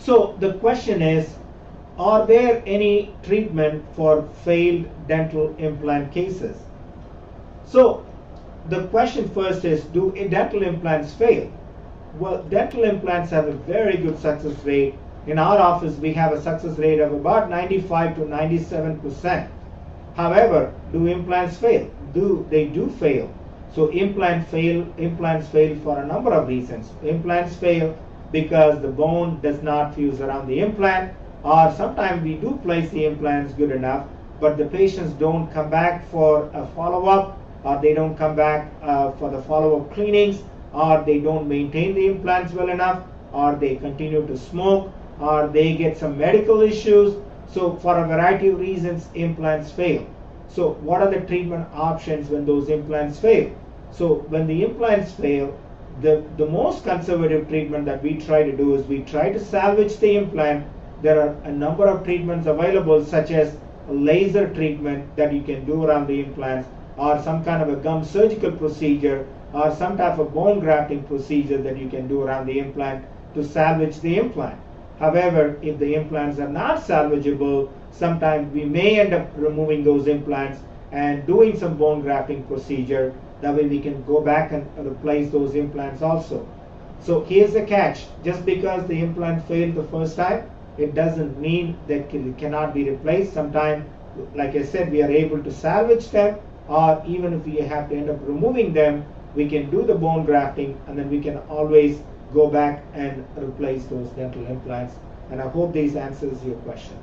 So the question is, are there any treatment for failed dental implant cases? So the question first is, do dental implants fail? Well, dental implants have a very good success rate. In our office, we have a success rate of about 95 to 97%. However, do implants fail? They do fail. So implants fail for a number of reasons. Implants fail because the bone does not fuse around the implant, or sometimes we do place the implants good enough, but the patients don't come back for a follow-up, or they don't come back for the follow-up cleanings, or they don't maintain the implants well enough, or they continue to smoke, or they get some medical issues. So for a variety of reasons, implants fail. So what are the treatment options when those implants fail? So when the implants fail, the most conservative treatment that we try to do is we try to salvage the implant. There are a number of treatments available, such as a laser treatment that you can do around the implants, or some kind of a gum surgical procedure, or some type of bone grafting procedure that you can do around the implant to salvage the implant. However, if the implants are not salvageable, sometimes we may end up removing those implants and doing some bone grafting procedure. That way we can go back and replace those implants also. So here's the catch. Just because the implant failed the first time, it doesn't mean that it cannot be replaced. Sometimes, like I said, we are able to salvage them, or even if we have to end up removing them, we can do the bone grafting, and then we can always go back and replace those dental implants. And I hope this answers your question.